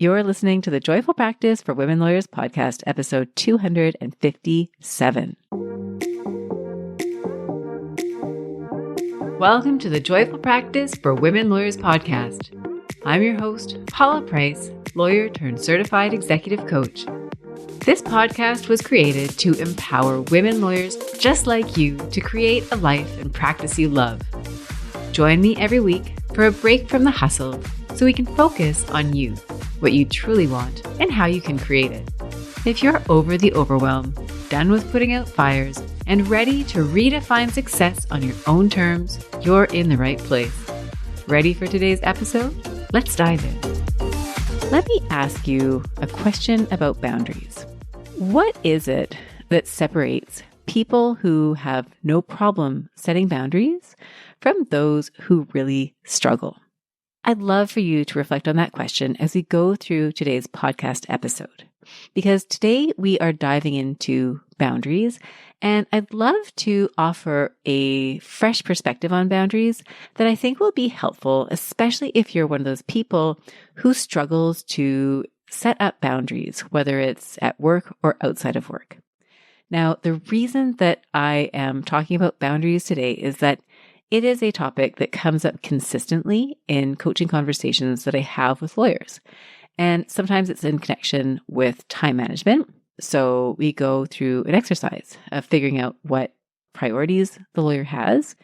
You're listening to the Joyful Practice for Women Lawyers podcast, episode 257. Welcome to the Joyful Practice for Women Lawyers podcast. I'm your host, Paula Price, lawyer turned certified executive coach. This podcast was created to empower women lawyers just like you to create a life and practice you love. Join me every week for a break from the hustle so we can focus on you, what you truly want, and how you can create it. If you're over the overwhelm, done with putting out fires, and ready to redefine success on your own terms, you're in the right place. Ready for today's episode? Let's dive in. Let me ask you a question about boundaries. What is it that separates people who have no problem setting boundaries from those who really struggle? I'd love for you to reflect on that question as we go through today's podcast episode, because today we are diving into boundaries, and I'd love to offer a fresh perspective on boundaries that I think will be helpful, especially if you're one of those people who struggles to set up boundaries, whether it's at work or outside of work. Now, the reason that I am talking about boundaries today is that it is a topic that comes up consistently in coaching conversations that I have with lawyers. And sometimes it's in connection with time management. So we go through an exercise of figuring out what priorities the lawyer has.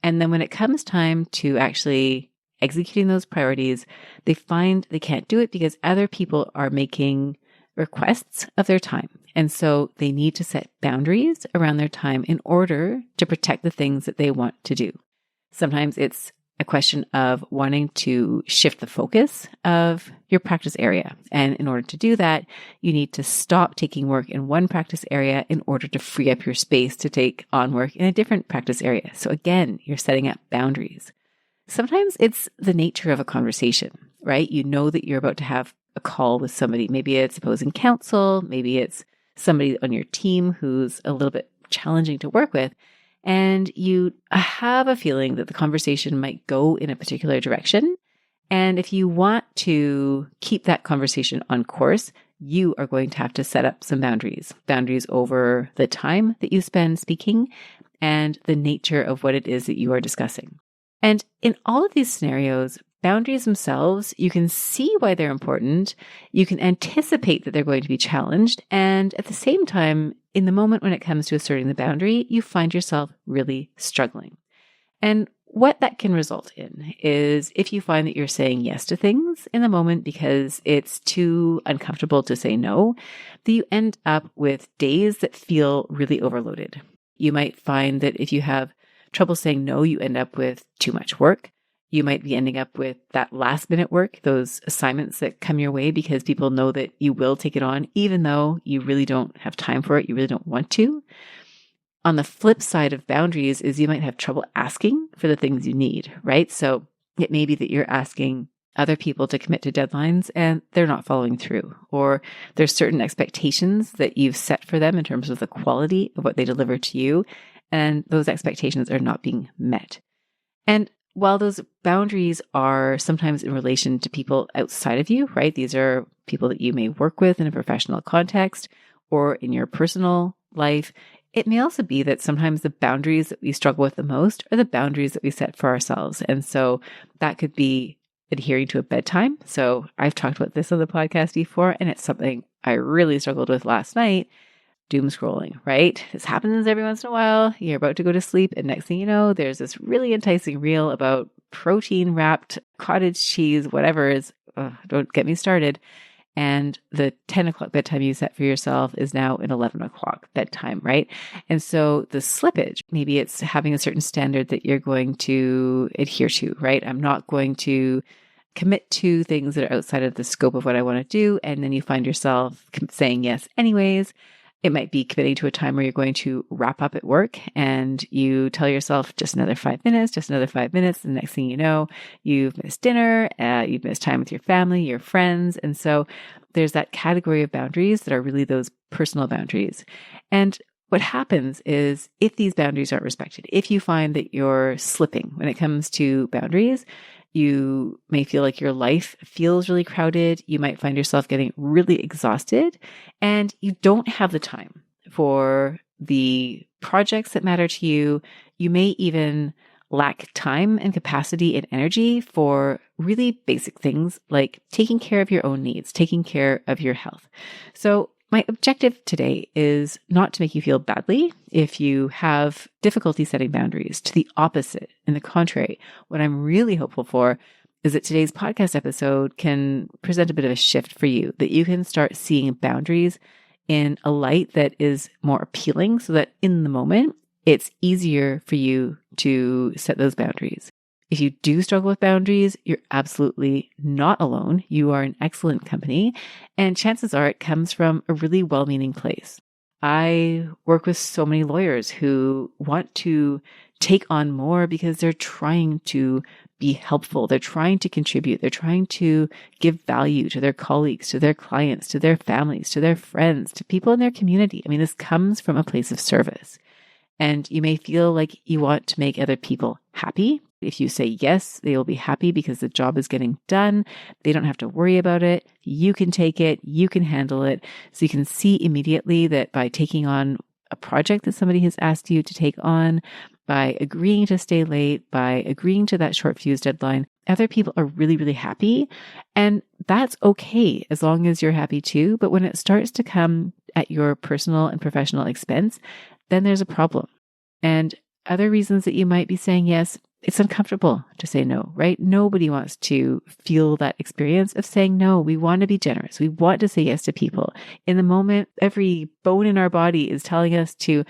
And then when it comes time to actually executing those priorities, they find they can't do it because other people are making requests of their time. And so they need to set boundaries around their time in order to protect the things that they want to do. Sometimes it's a question of wanting to shift the focus of your practice area. And in order to do that, you need to stop taking work in one practice area in order to free up your space to take on work in a different practice area. So again, you're setting up boundaries. Sometimes it's the nature of a conversation, right? You know that you're about to have a call with somebody. Maybe it's opposing counsel. Maybe it's somebody on your team who's a little bit challenging to work with. And you have a feeling that the conversation might go in a particular direction. And if you want to keep that conversation on course, you are going to have to set up some boundaries over the time that you spend speaking and the nature of what it is that you are discussing. And in all of these scenarios, boundaries themselves, you can see why they're important. You can anticipate that they're going to be challenged. And at the same time, in the moment when it comes to asserting the boundary, you find yourself really struggling. And what that can result in is if you find that you're saying yes to things in the moment because it's too uncomfortable to say no, that you end up with days that feel really overloaded. You might find that if you have trouble saying no, you end up with too much work. You might be ending up with that last minute work, those assignments that come your way because people know that you will take it on, even though you really don't have time for it, you really don't want to. On the flip side of boundaries is you might have trouble asking for the things you need, right? So it may be that you're asking other people to commit to deadlines and they're not following through, or there's certain expectations that you've set for them in terms of the quality of what they deliver to you, and those expectations are not being met. And while those boundaries are sometimes in relation to people outside of you, right? These are people that you may work with in a professional context or in your personal life. It may also be that sometimes the boundaries that we struggle with the most are the boundaries that we set for ourselves. And so that could be adhering to a bedtime. So I've talked about this on the podcast before, and it's something I really struggled with last night. Doom scrolling, right? This happens every once in a while. You're about to go to sleep, and next thing you know, there's this really enticing reel about protein wrapped cottage cheese, whatever is, don't get me started. And the 10 o'clock bedtime you set for yourself is now an 11 o'clock bedtime, right? And so the slippage, maybe it's having a certain standard that you're going to adhere to, right? I'm not going to commit to things that are outside of the scope of what I want to do. And then you find yourself saying yes anyways. It might be committing to a time where you're going to wrap up at work and you tell yourself just another 5 minutes, just another 5 minutes. The next thing you know, you've missed dinner, you've missed time with your family, your friends. And so there's that category of boundaries that are really those personal boundaries. And what happens is if these boundaries aren't respected, if you find that you're slipping when it comes to boundaries, You may feel like your life feels really crowded. You might find yourself getting really exhausted, and you don't have the time for the projects that matter to you. You may even lack time and capacity and energy for really basic things like taking care of your own needs, taking care of your health. So my objective today is not to make you feel badly if you have difficulty setting boundaries. To the opposite, in the contrary, what I'm really hopeful for is that today's podcast episode can present a bit of a shift for you, that you can start seeing boundaries in a light that is more appealing so that in the moment, it's easier for you to set those boundaries. If you do struggle with boundaries, you're absolutely not alone. You are in excellent company, and chances are it comes from a really well-meaning place. I work with so many lawyers who want to take on more because they're trying to be helpful. They're trying to contribute. They're trying to give value to their colleagues, to their clients, to their families, to their friends, to people in their community. I mean, this comes from a place of service. And you may feel like you want to make other people happy. If you say yes, they will be happy because the job is getting done. They don't have to worry about it. You can take it. You can handle it. So you can see immediately that by taking on a project that somebody has asked you to take on, by agreeing to stay late, by agreeing to that short fuse deadline, other people are really, really happy. And that's okay as long as you're happy too. But when it starts to come at your personal and professional expense, then there's a problem. And other reasons that you might be saying yes, it's uncomfortable to say no, right? Nobody wants to feel that experience of saying no. We want to be generous. We want to say yes to people. In the moment, every bone in our body is telling us to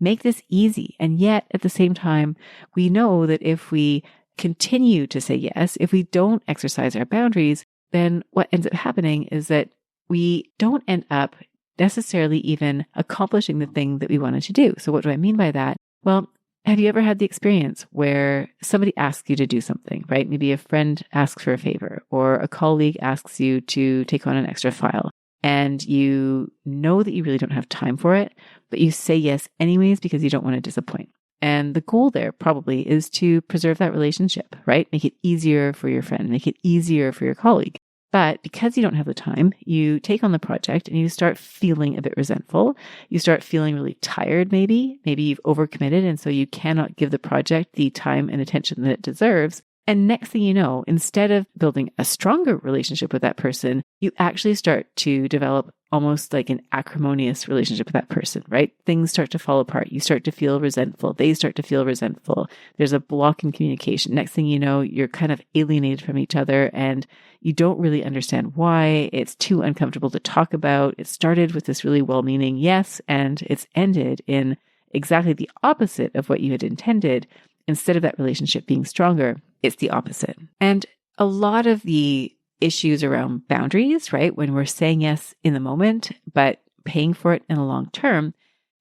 make this easy. And yet at the same time, we know that if we continue to say yes, if we don't exercise our boundaries, then what ends up happening is that we don't end up necessarily even accomplishing the thing that we wanted to do. So what do I mean by that? Well, have you ever had the experience where somebody asks you to do something, right? Maybe a friend asks for a favor or a colleague asks you to take on an extra file and you know that you really don't have time for it, but you say yes anyways because you don't want to disappoint. And the goal there probably is to preserve that relationship, right? Make it easier for your friend, make it easier for your colleague. But because you don't have the time, you take on the project and you start feeling a bit resentful. You start feeling really tired, maybe. Maybe you've overcommitted and so you cannot give the project the time and attention that it deserves. And next thing you know, instead of building a stronger relationship with that person, you actually start to develop almost like an acrimonious relationship with that person, right? Things start to fall apart. You start to feel resentful. They start to feel resentful. There's a block in communication. Next thing you know, you're kind of alienated from each other and you don't really understand why. It's too uncomfortable to talk about. It started with this really well-meaning yes, and it's ended in exactly the opposite of what you had intended. Instead of that relationship being stronger, it's the opposite. And a lot of the issues around boundaries, right? When we're saying yes in the moment, but paying for it in the long term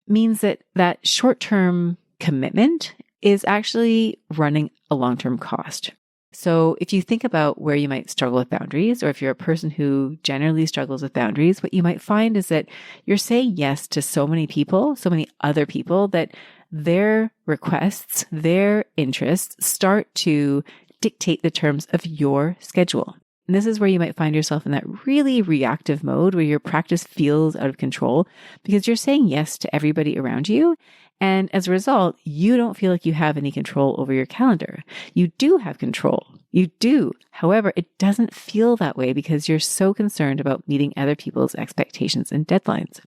means that that short-term commitment is actually running a long-term cost. So if you think about where you might struggle with boundaries, or if you're a person who generally struggles with boundaries, what you might find is that you're saying yes to so many people, so many other people, that their requests, their interests start to dictate the terms of your schedule. And this is where you might find yourself in that really reactive mode where your practice feels out of control because you're saying yes to everybody around you. And as a result, you don't feel like you have any control over your calendar. You do have control. You do. However, it doesn't feel that way because you're so concerned about meeting other people's expectations and deadlines.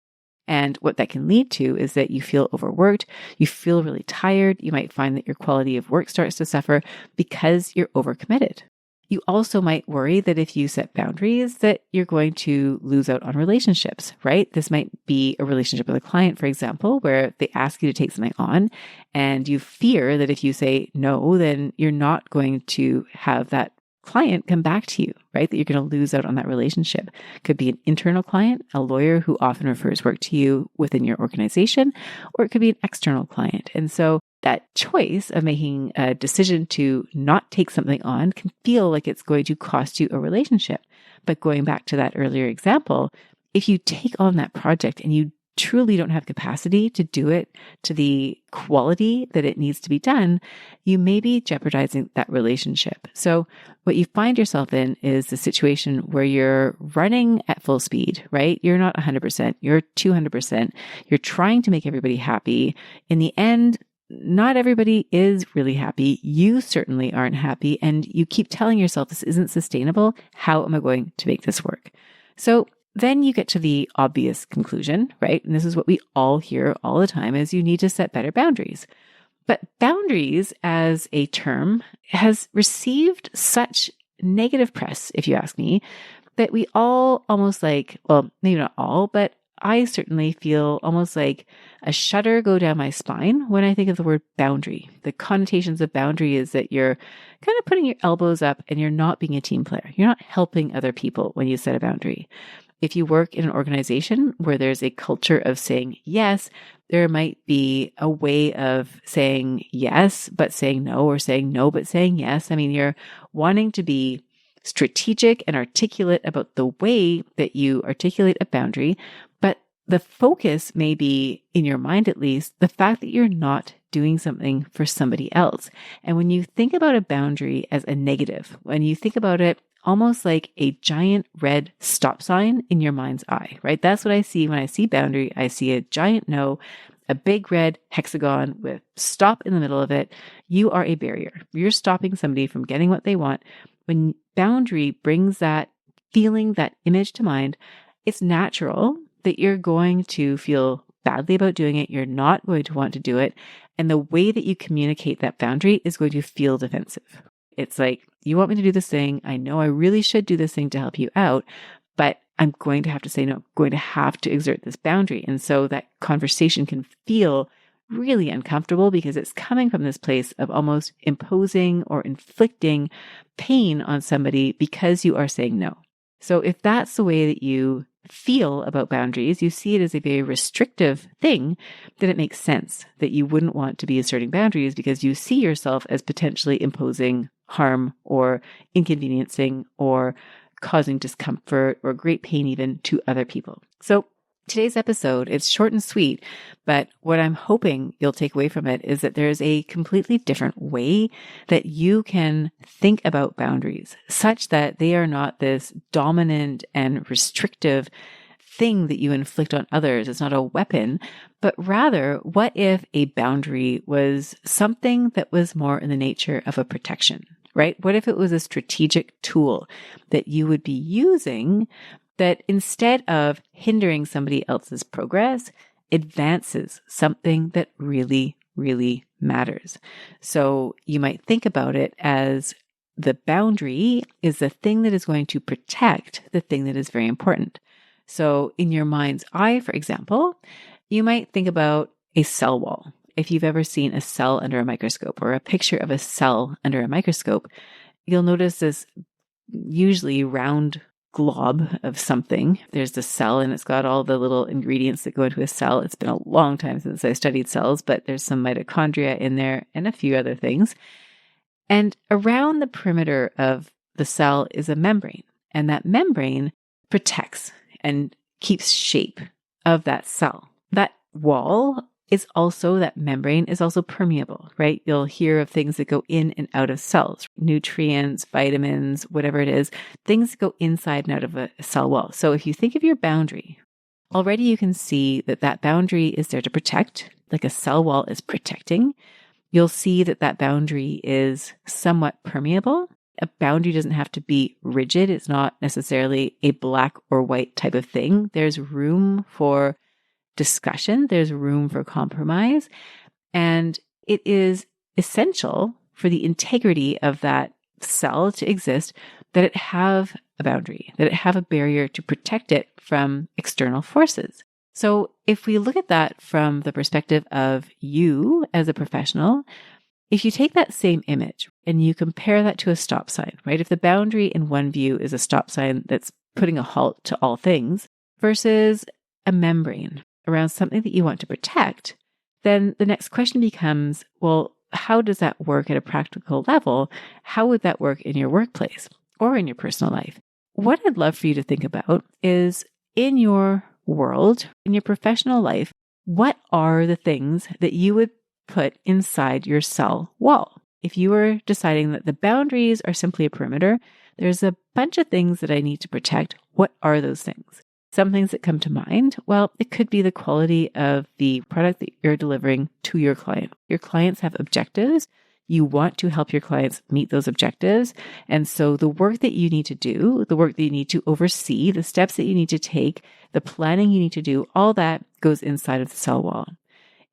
And what that can lead to is that you feel overworked, you feel really tired, you might find that your quality of work starts to suffer because you're overcommitted. You also might worry that if you set boundaries that you're going to lose out on relationships, right? This might be a relationship with a client, for example, where they ask you to take something on and you fear that if you say no, then you're not going to have that client come back to you, right? That you're going to lose out on that relationship. Could be an internal client, a lawyer who often refers work to you within your organization, or it could be an external client. And so that choice of making a decision to not take something on can feel like it's going to cost you a relationship. But going back to that earlier example, if you take on that project and you truly don't have capacity to do it to the quality that it needs to be done, you may be jeopardizing that relationship. So what you find yourself in is the situation where you're running at full speed, right? You're not 100%, you're 200%. You're trying to make everybody happy. In the end, not everybody is really happy. You certainly aren't happy. And you keep telling yourself, this isn't sustainable. How am I going to make this work? So then you get to the obvious conclusion, right? And this is what we all hear all the time, is you need to set better boundaries. But boundaries as a term has received such negative press, if you ask me, that we all almost like, well, maybe not all, but I certainly feel almost like a shudder go down my spine when I think of the word boundary. The connotations of boundary is that you're kind of putting your elbows up and you're not being a team player. You're not helping other people when you set a boundary. If you work in an organization where there's a culture of saying yes, there might be a way of saying yes, but saying no, or saying no, but saying yes. I mean, you're wanting to be strategic and articulate about the way that you articulate a boundary, but the focus may be, in your mind at least, the fact that you're not doing something for somebody else. And when you think about a boundary as a negative, when you think about it almost like a giant red stop sign in your mind's eye, right? That's what I see when I see boundary. I see a giant no, a big red hexagon with stop in the middle of it. You are a barrier. You're stopping somebody from getting what they want. When boundary brings that feeling, that image to mind, it's natural that you're going to feel badly about doing it. You're not going to want to do it. And the way that you communicate that boundary is going to feel defensive. It's like, you want me to do this thing. I know I really should do this thing to help you out, but I'm going to have to say no. I'm going to have to exert this boundary. And so that conversation can feel really uncomfortable because it's coming from this place of almost imposing or inflicting pain on somebody because you are saying no. So if that's the way that you feel about boundaries, you see it as a very restrictive thing, then it makes sense that you wouldn't want to be asserting boundaries because you see yourself as potentially imposing harm or inconveniencing or causing discomfort or great pain even to other people. So today's episode, it's short and sweet, but what I'm hoping you'll take away from it is that there's a completely different way that you can think about boundaries such that they are not this dominant and restrictive thing that you inflict on others. It's not a weapon, but rather, what if a boundary was something that was more in the nature of a protection, right? What if it was a strategic tool that you would be using that instead of hindering somebody else's progress, advances something that really, really matters. So you might think about it as the boundary is the thing that is going to protect the thing that is very important. So in your mind's eye, for example, you might think about a cell wall. If you've ever seen a cell under a microscope or a picture of a cell under a microscope, you'll notice this usually round glob of something. There's the cell and it's got all the little ingredients that go into a cell. It's been a long time since I studied cells, but there's some mitochondria in there and a few other things. And around the perimeter of the cell is a membrane, and that membrane protects and keeps shape of that cell. That wall is also, that membrane is also permeable, right? You'll hear of things that go in and out of cells, nutrients, vitamins, whatever it is, things that go inside and out of a cell wall. So if you think of your boundary, already you can see that that boundary is there to protect, like a cell wall is protecting. You'll see that that boundary is somewhat permeable. A boundary doesn't have to be rigid. It's not necessarily a black or white type of thing. There's room for discussion. There's room for compromise. And it is essential for the integrity of that cell to exist that it have a boundary, that it have a barrier to protect it from external forces. So if we look at that from the perspective of you as a professional, if you take that same image and you compare that to a stop sign, right? If the boundary in one view is a stop sign that's putting a halt to all things versus a membrane around something that you want to protect, then the next question becomes, well, how does that work at a practical level? How would that work in your workplace or in your personal life? What I'd love for you to think about is in your world, in your professional life, what are the things that you would put inside your cell wall? If you were deciding that the boundaries are simply a perimeter, there's a bunch of things that I need to protect. What are those things? Some things that come to mind, well, it could be the quality of the product that you're delivering to your client. Your clients have objectives. You want to help your clients meet those objectives. And so the work that you need to do, the work that you need to oversee, the steps that you need to take, the planning you need to do, all that goes inside of the cell wall.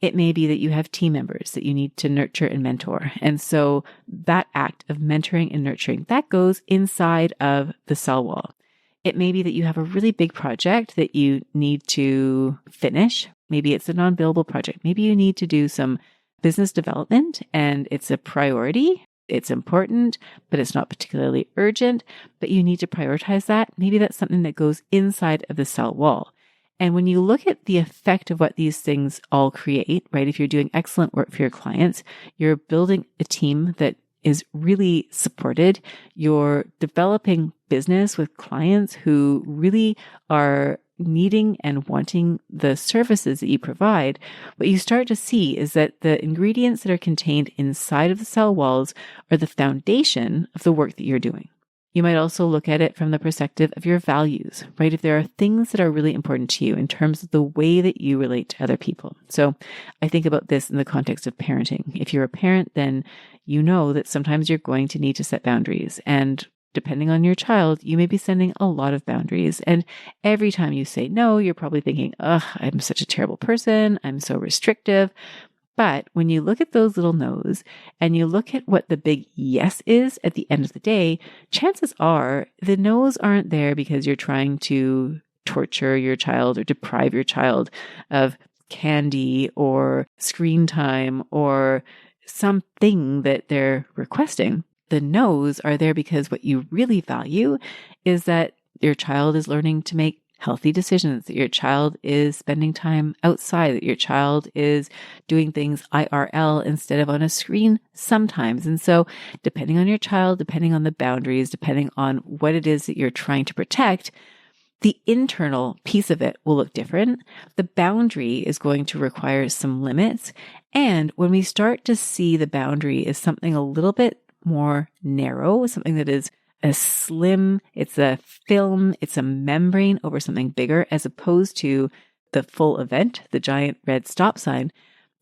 It may be that you have team members that you need to nurture and mentor. And so that act of mentoring and nurturing, that goes inside of the cell wall. It may be that you have a really big project that you need to finish. Maybe it's a non-billable project. Maybe you need to do some business development and it's a priority. It's important, but it's not particularly urgent, but you need to prioritize that. Maybe that's something that goes inside of the cell wall. And when you look at the effect of what these things all create, right? If you're doing excellent work for your clients, you're building a team that is really supported. You're developing business with clients who really are needing and wanting the services that you provide. What you start to see is that the ingredients that are contained inside of the cell walls are the foundation of the work that you're doing. You might also look at it from the perspective of your values, right? If there are things that are really important to you in terms of the way that you relate to other people. So I think about this in the context of parenting. If you're a parent, then you know that sometimes you're going to need to set boundaries. And depending on your child, you may be setting a lot of boundaries. And every time you say no, you're probably thinking, ugh, I'm such a terrible person. I'm so restrictive. But when you look at those little no's and you look at what the big yes is at the end of the day, chances are the no's aren't there because you're trying to torture your child or deprive your child of candy or screen time or something that they're requesting. The no's are there because what you really value is that your child is learning to make healthy decisions, that your child is spending time outside, that your child is doing things IRL instead of on a screen sometimes. And so depending on your child, depending on the boundaries, depending on what it is that you're trying to protect, the internal piece of it will look different. The boundary is going to require some limits. And when we start to see the boundary as something a little bit more narrow, something that is a slim, it's a film, it's a membrane over something bigger, as opposed to the full event, the giant red stop sign,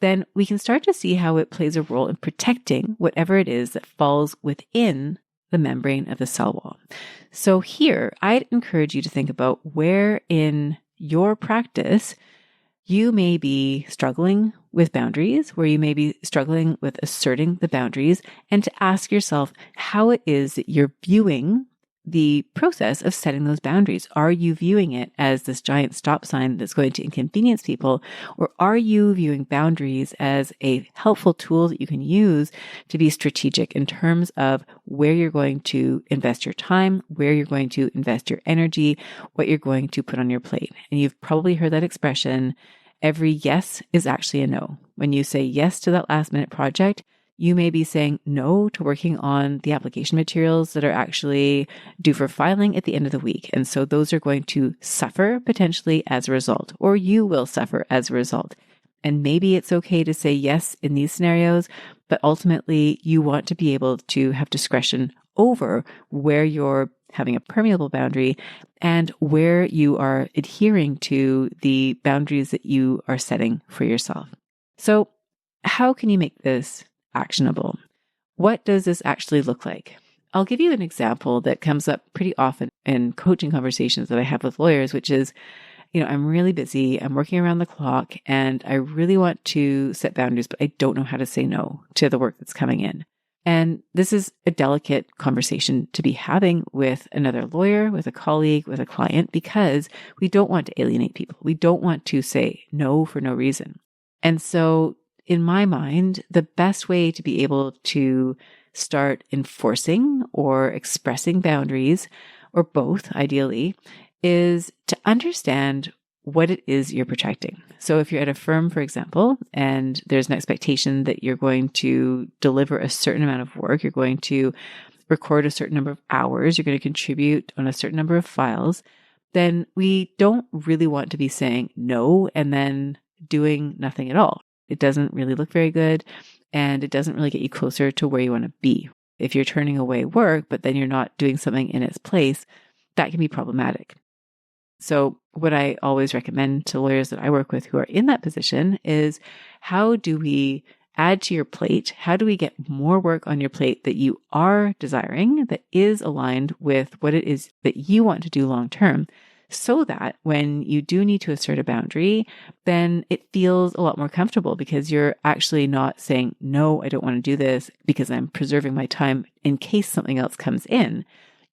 then we can start to see how it plays a role in protecting whatever it is that falls within the membrane of the cell wall. So here, I'd encourage you to think about where in your practice you may be struggling with boundaries, where you may be struggling with asserting the boundaries, and to ask yourself how it is that you're viewing the process of setting those boundaries. Are you viewing it as this giant stop sign that's going to inconvenience people, or are you viewing boundaries as a helpful tool that you can use to be strategic in terms of where you're going to invest your time, where you're going to invest your energy, what you're going to put on your plate? And you've probably heard that expression, every yes is actually a no. When you say yes to that last minute project, you may be saying no to working on the application materials that are actually due for filing at the end of the week. And so those are going to suffer potentially as a result, or you will suffer as a result. And maybe it's okay to say yes in these scenarios, but ultimately you want to be able to have discretion over where you're having a permeable boundary and where you are adhering to the boundaries that you are setting for yourself. So how can you make this actionable? What does this actually look like? I'll give you an example that comes up pretty often in coaching conversations that I have with lawyers, which is, I'm really busy, I'm working around the clock, and I really want to set boundaries, but I don't know how to say no to the work that's coming in. And this is a delicate conversation to be having with another lawyer, with a colleague, with a client, because we don't want to alienate people. We don't want to say no for no reason. And so in my mind, the best way to be able to start enforcing or expressing boundaries, or both ideally, is to understand what it is you're protecting. So if you're at a firm, for example, and there's an expectation that you're going to deliver a certain amount of work, you're going to record a certain number of hours, you're going to contribute on a certain number of files, then we don't really want to be saying no and then doing nothing at all. It doesn't really look very good, and it doesn't really get you closer to where you want to be. If you're turning away work, but then you're not doing something in its place, that can be problematic. So what I always recommend to lawyers that I work with who are in that position is, how do we add to your plate? How do we get more work on your plate that you are desiring, that is aligned with what it is that you want to do long term, so that when you do need to assert a boundary, then it feels a lot more comfortable because you're actually not saying, no, I don't want to do this because I'm preserving my time in case something else comes in.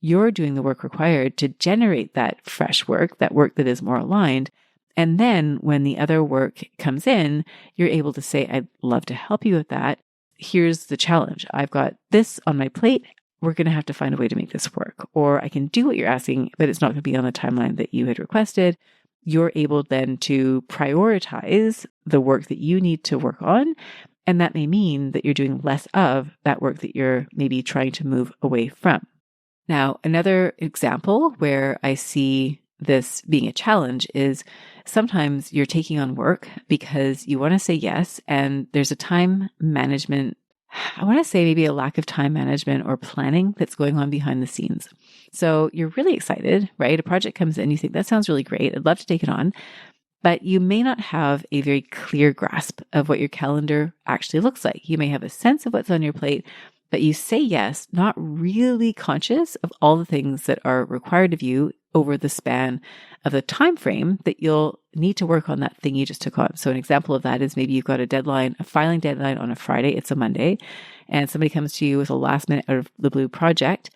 You're doing the work required to generate that fresh work, that work that is more aligned. And then when the other work comes in, you're able to say, I'd love to help you with that. Here's the challenge. I've got this on my plate. We're going to have to find a way to make this work. Or I can do what you're asking, but it's not going to be on the timeline that you had requested. You're able then to prioritize the work that you need to work on. And that may mean that you're doing less of that work that you're maybe trying to move away from. Now, another example where I see this being a challenge is sometimes you're taking on work because you want to say yes, and there's a time management, I want to say maybe a lack of time management or planning that's going on behind the scenes. So you're really excited, right? A project comes in, you think that sounds really great. I'd love to take it on. But you may not have a very clear grasp of what your calendar actually looks like. You may have a sense of what's on your plate, but you say yes, not really conscious of all the things that are required of you over the span of the time frame that you'll need to work on that thing you just took on. So an example of that is maybe you've got a deadline, a filing deadline on a Friday, it's a Monday, and somebody comes to you with a last minute out of the blue project,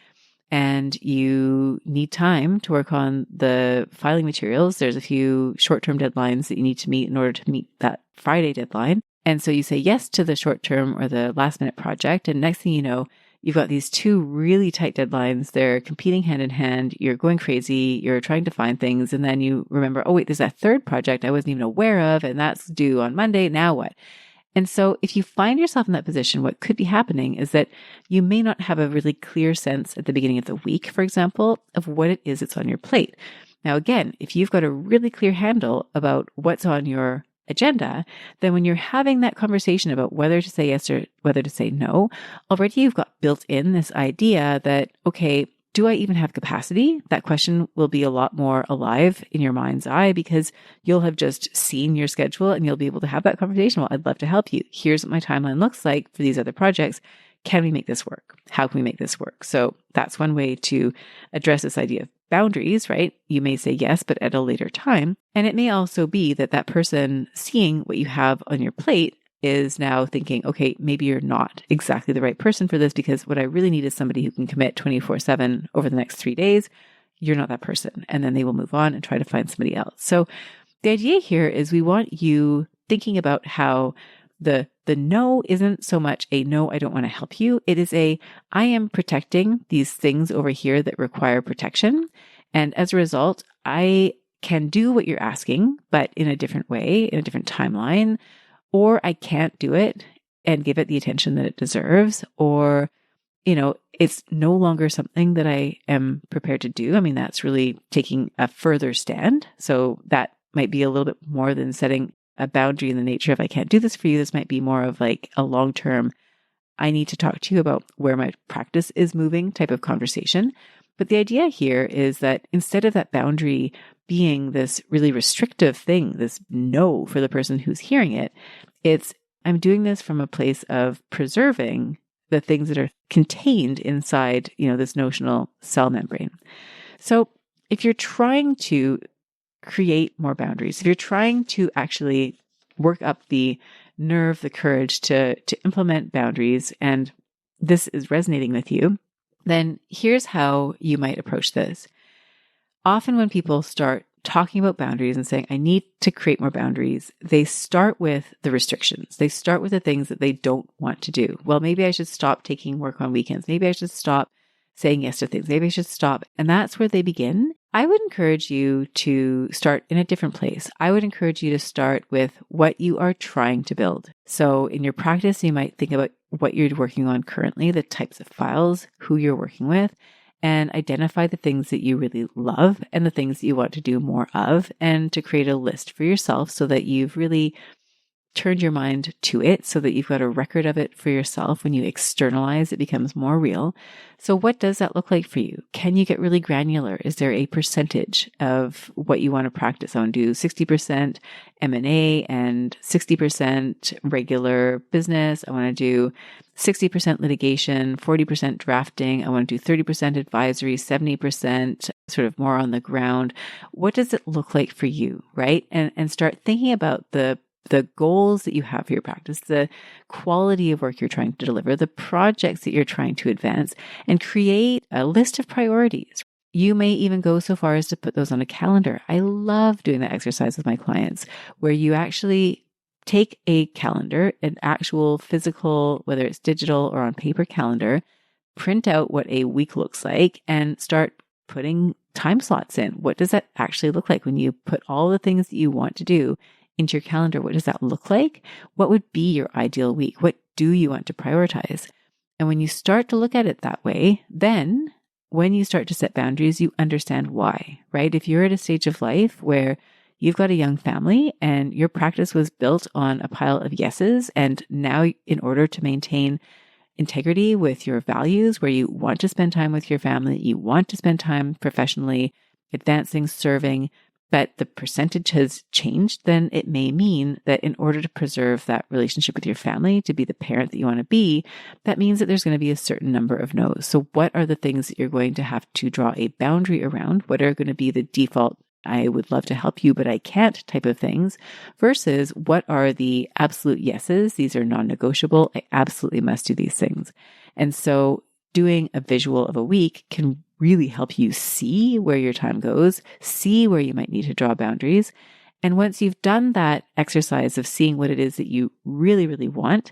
and you need time to work on the filing materials. There's a few short-term deadlines that you need to meet in order to meet that Friday deadline. And so you say yes to the short-term or the last-minute project. And next thing you know, you've got these two really tight deadlines. They're competing hand in hand. You're going crazy. You're trying to find things. And then you remember, oh, wait, there's that third project I wasn't even aware of, and that's due on Monday. Now what? And so if you find yourself in that position, what could be happening is that you may not have a really clear sense at the beginning of the week, for example, of what it is that's on your plate. Now, again, if you've got a really clear handle about what's on your agenda, then when you're having that conversation about whether to say yes or whether to say no, already you've got built in this idea that, okay, do I even have capacity? That question will be a lot more alive in your mind's eye because you'll have just seen your schedule and you'll be able to have that conversation. Well, I'd love to help you. Here's what my timeline looks like for these other projects. Can we make this work? How can we make this work? So that's one way to address this idea of boundaries, right? You may say yes, but at a later time. And it may also be that that person seeing what you have on your plate is now thinking, okay, maybe you're not exactly the right person for this because what I really need is somebody who can commit 24/7 over the next 3 days. You're not that person. And then they will move on and try to find somebody else. So the idea here is we want you thinking about how the no isn't so much a no, I don't want to help you. It is a, I am protecting these things over here that require protection. And as a result, I can do what you're asking, but in a different way, in a different timeline, or I can't do it and give it the attention that it deserves, or, it's no longer something that I am prepared to do. I mean, that's really taking a further stand. So that might be a little bit more than setting a boundary in the nature of, I can't do this for you. This might be more of like a long-term, I need to talk to you about where my practice is moving type of conversation. But the idea here is that instead of that boundary being this really restrictive thing, this no for the person who's hearing it, it's, I'm doing this from a place of preserving the things that are contained inside, this notional cell membrane. So if you're trying to create more boundaries, if you're trying to actually work up the nerve, the courage to implement boundaries, and this is resonating with you, then here's how you might approach this. Often when people start talking about boundaries and saying, I need to create more boundaries, they start with the restrictions. They start with the things that they don't want to do. Well, maybe I should stop taking work on weekends. Maybe I should stop saying yes to things. Maybe I should stop. And that's where they begin. I would encourage you to start in a different place. I would encourage you to start with what you are trying to build. So in your practice, you might think about what you're working on currently, the types of files, who you're working with, and identify the things that you really love and the things that you want to do more of, and to create a list for yourself so that you've really turned your mind to it, so that you've got a record of it for yourself. When you externalize, it becomes more real. So what does that look like for you? Can you get really granular? Is there a percentage of what you want to practice? I want to do 60% M&A and 60% regular business. I want to do 60% litigation, 40% drafting. I want to do 30% advisory, 70% sort of more on the ground. What does it look like for you, right? And start thinking about the goals that you have for your practice, the quality of work you're trying to deliver, the projects that you're trying to advance, and create a list of priorities. You may even go so far as to put those on a calendar. I love doing that exercise with my clients, where you actually take a calendar, an actual physical, whether it's digital or on paper calendar, print out what a week looks like, and start putting time slots in. What does that actually look like when you put all the things that you want to do into your calendar? What does that look like? What would be your ideal week? What do you want to prioritize? And when you start to look at it that way, then when you start to set boundaries, you understand why, right? If you're at a stage of life where you've got a young family and your practice was built on a pile of yeses, and now in order to maintain integrity with your values, where you want to spend time with your family, you want to spend time professionally, advancing, serving, but the percentage has changed, then it may mean that in order to preserve that relationship with your family, to be the parent that you want to be, that means that there's going to be a certain number of no's. So what are the things that you're going to have to draw a boundary around? What are going to be the default, I would love to help you, but I can't type of things, versus what are the absolute yeses? These are non-negotiable. I absolutely must do these things. And so doing a visual of a week can really help you see where your time goes, see where you might need to draw boundaries. And once you've done that exercise of seeing what it is that you really, really want,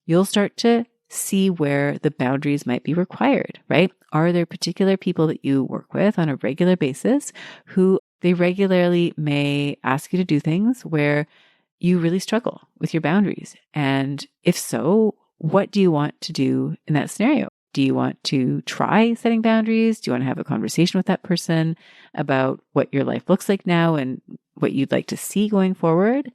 you'll start to see where the boundaries might be required, right? Are there particular people that you work with on a regular basis who they regularly may ask you to do things where you really struggle with your boundaries? And if so, what do you want to do in that scenario? Do you want to try setting boundaries? Do you want to have a conversation with that person about what your life looks like now and what you'd like to see going forward?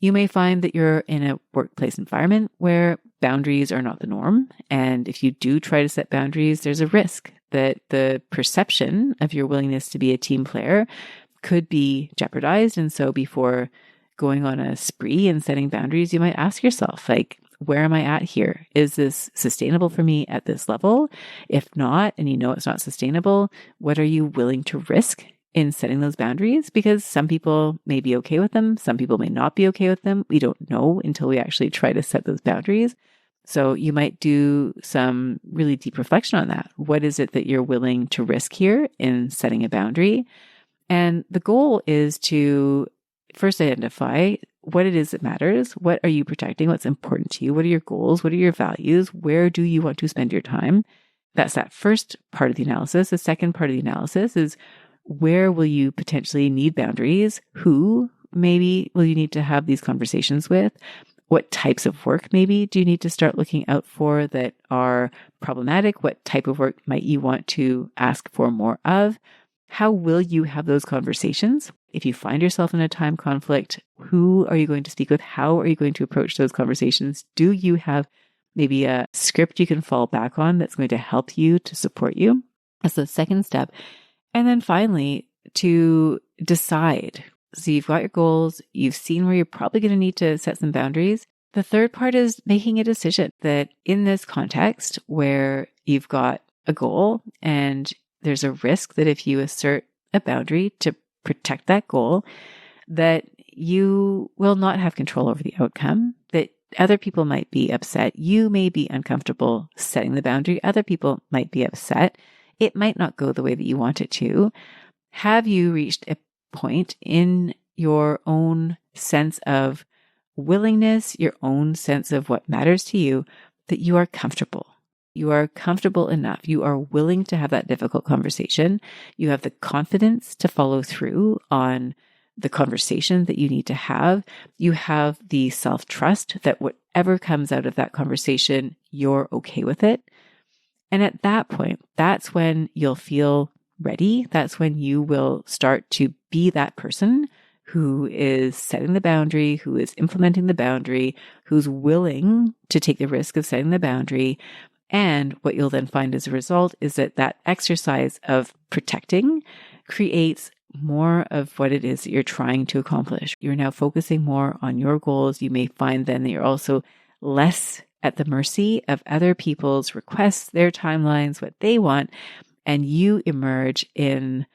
You may find that you're in a workplace environment where boundaries are not the norm. And if you do try to set boundaries, there's a risk that the perception of your willingness to be a team player could be jeopardized. And so before going on a spree and setting boundaries, you might ask yourself, like, where am I at here? Is this sustainable for me at this level? If not, and you know it's not sustainable, what are you willing to risk in setting those boundaries? Because some people may be okay with them. Some people may not be okay with them. We don't know until we actually try to set those boundaries. So you might do some really deep reflection on that. What is it that you're willing to risk here in setting a boundary? And the goal is to first identify what it is that matters. What are you protecting? What's important to you? What are your goals? What are your values? Where do you want to spend your time? That's that first part of the analysis. The second part of the analysis is, where will you potentially need boundaries? Who maybe will you need to have these conversations with? What types of work maybe do you need to start looking out for that are problematic? What type of work might you want to ask for more of? How will you have those conversations? If you find yourself in a time conflict, who are you going to speak with? How are you going to approach those conversations? Do you have maybe a script you can fall back on that's going to help you, to support you? That's the second step. And then finally, to decide. So you've got your goals, you've seen where you're probably going to need to set some boundaries. The third part is making a decision that in this context where you've got a goal and there's a risk that if you assert a boundary to protect that goal, that you will not have control over the outcome, that other people might be upset. You may be uncomfortable setting the boundary. Other people might be upset. It might not go the way that you want it to. Have you reached a point in your own sense of willingness, your own sense of what matters to you, that you are comfortable? You are comfortable enough. You are willing to have that difficult conversation. You have the confidence to follow through on the conversation that you need to have. You have the self-trust that whatever comes out of that conversation, you're okay with it. And at that point, that's when you'll feel ready. That's when you will start to be that person who is setting the boundary, who is implementing the boundary, who's willing to take the risk of setting the boundary. And what you'll then find as a result is that that exercise of protecting creates more of what it is that you're trying to accomplish. You're now focusing more on your goals. You may find then that you're also less at the mercy of other people's requests, their timelines, what they want, and you emerge in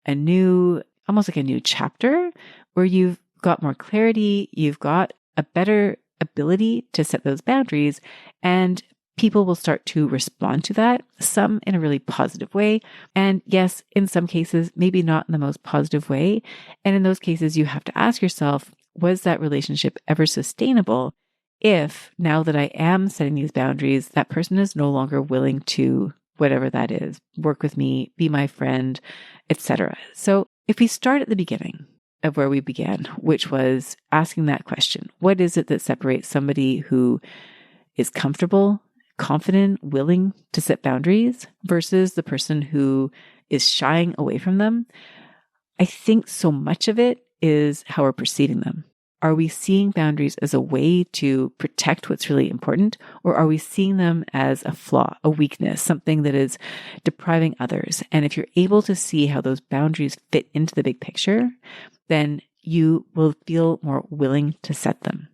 a new, almost like a new chapter where you've got more clarity, you've got a better ability to set those boundaries, and people will start to respond to that, some in a really positive way. And yes, in some cases, maybe not in the most positive way. And in those cases, you have to ask yourself, was that relationship ever sustainable if now that I am setting these boundaries, that person is no longer willing to, whatever that is, work with me, be my friend, etc. So if we start at the beginning of where we began, which was asking that question, what is it that separates somebody who is comfortable, confident, willing to set boundaries versus the person who is shying away from them? I think so much of it is how we're perceiving them. Are we seeing boundaries as a way to protect what's really important, or are we seeing them as a flaw, a weakness, something that is depriving others? And if you're able to see how those boundaries fit into the big picture, then you will feel more willing to set them.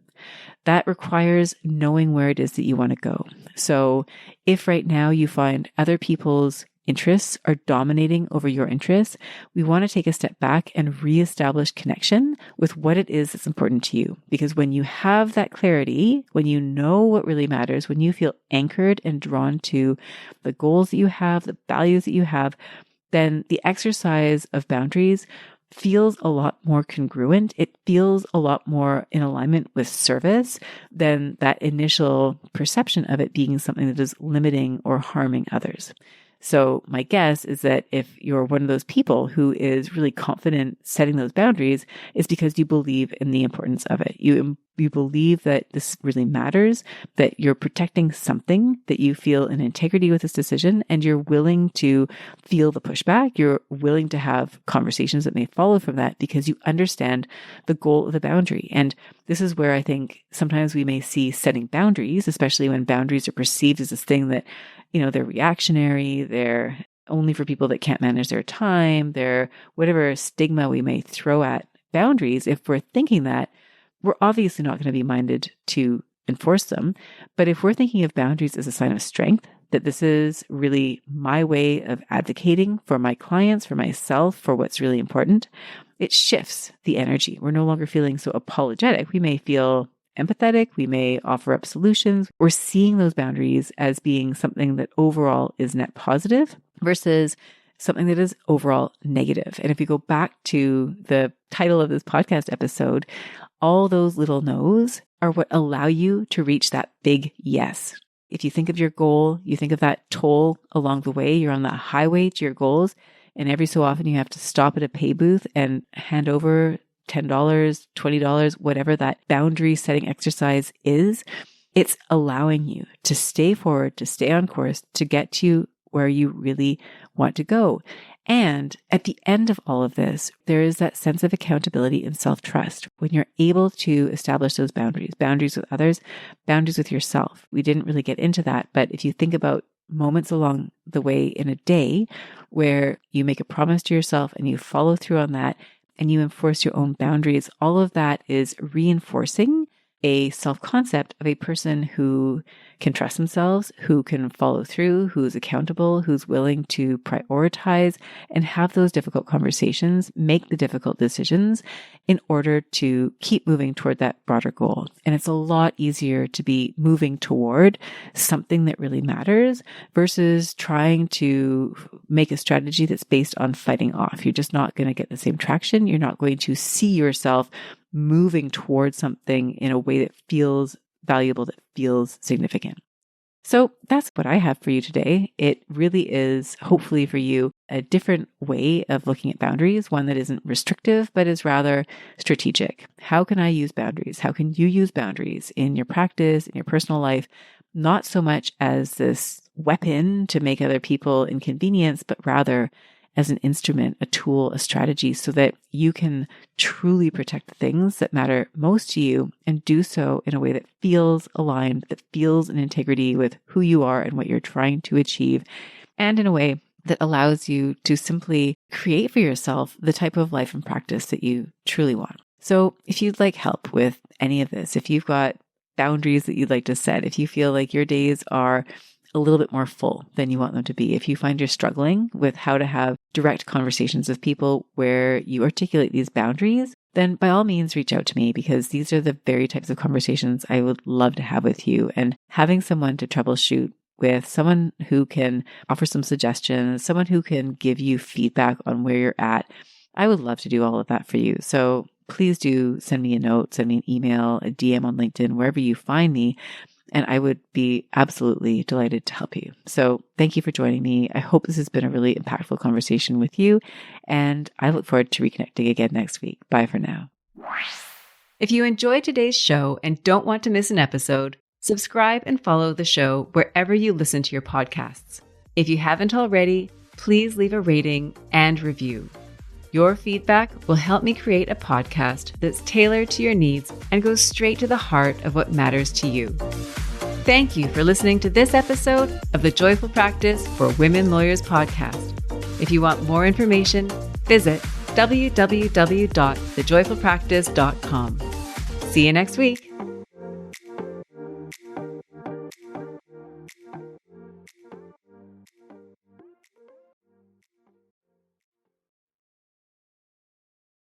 That requires knowing where it is that you want to go. So if right now you find other people's interests are dominating over your interests, we want to take a step back and reestablish connection with what it is that's important to you. Because when you have that clarity, when you know what really matters, when you feel anchored and drawn to the goals that you have, the values that you have, then the exercise of boundaries feels a lot more congruent. It feels a lot more in alignment with service than that initial perception of it being something that is limiting or harming others. So my guess is that if you're one of those people who is really confident setting those boundaries, it's because you believe in the importance of it. You believe that this really matters, that you're protecting something, that you feel an integrity with this decision, and you're willing to feel the pushback. You're willing to have conversations that may follow from that because you understand the goal of the boundary. And this is where I think sometimes we may see setting boundaries, especially when boundaries are perceived as this thing that, they're reactionary, they're only for people that can't manage their time, they're whatever stigma we may throw at boundaries. If we're thinking that, we're obviously not going to be minded to enforce them. But if we're thinking of boundaries as a sign of strength, that this is really my way of advocating for my clients, for myself, for what's really important, it shifts the energy. We're no longer feeling so apologetic. We may feel empathetic. We may offer up solutions. We're seeing those boundaries as being something that overall is net positive versus something that is overall negative. And if you go back to the title of this podcast episode, all those little no's are what allow you to reach that big yes. If you think of your goal, you think of that toll along the way, you're on the highway to your goals, and every so often you have to stop at a pay booth and hand over $10, $20, whatever that boundary setting exercise is. It's allowing you to stay forward, to stay on course, to get to where you really want to go. And at the end of all of this, there is that sense of accountability and self-trust when you're able to establish those boundaries with others, boundaries with yourself. We didn't really get into that, but if you think about moments along the way in a day where you make a promise to yourself and you follow through on that and you enforce your own boundaries, all of that is reinforcing a self-concept of a person who can trust themselves, who can follow through, who's accountable, who's willing to prioritize and have those difficult conversations, make the difficult decisions in order to keep moving toward that broader goal. And it's a lot easier to be moving toward something that really matters versus trying to make a strategy that's based on fighting off. You're just not going to get the same traction. You're not going to see yourself moving towards something in a way that feels valuable, that feels significant. So that's what I have for you today. It really is, hopefully for you, a different way of looking at boundaries, one that isn't restrictive, but is rather strategic. How can I use boundaries? How can you use boundaries in your practice, in your personal life, not so much as this weapon to make other people inconvenienced, but rather as an instrument, a tool, a strategy, so that you can truly protect the things that matter most to you and do so in a way that feels aligned, that feels in integrity with who you are and what you're trying to achieve, and in a way that allows you to simply create for yourself the type of life and practice that you truly want. So if you'd like help with any of this, if you've got boundaries that you'd like to set, if you feel like your days are a little bit more full than you want them to be, if you find you're struggling with how to have direct conversations with people where you articulate these boundaries, then by all means reach out to me, because these are the very types of conversations I would love to have with you. And having someone to troubleshoot with, someone who can offer some suggestions, someone who can give you feedback on where you're at, I would love to do all of that for you. So please do send me a note, send me an email, a DM on LinkedIn, wherever you find me. And I would be absolutely delighted to help you. So thank you for joining me. I hope this has been a really impactful conversation with you. And I look forward to reconnecting again next week. Bye for now. If you enjoyed today's show and don't want to miss an episode, subscribe and follow the show wherever you listen to your podcasts. If you haven't already, please leave a rating and review. Your feedback will help me create a podcast that's tailored to your needs and goes straight to the heart of what matters to you. Thank you for listening to this episode of the Joyful Practice for Women Lawyers podcast. If you want more information, visit www.thejoyfulpractice.com. See you next week.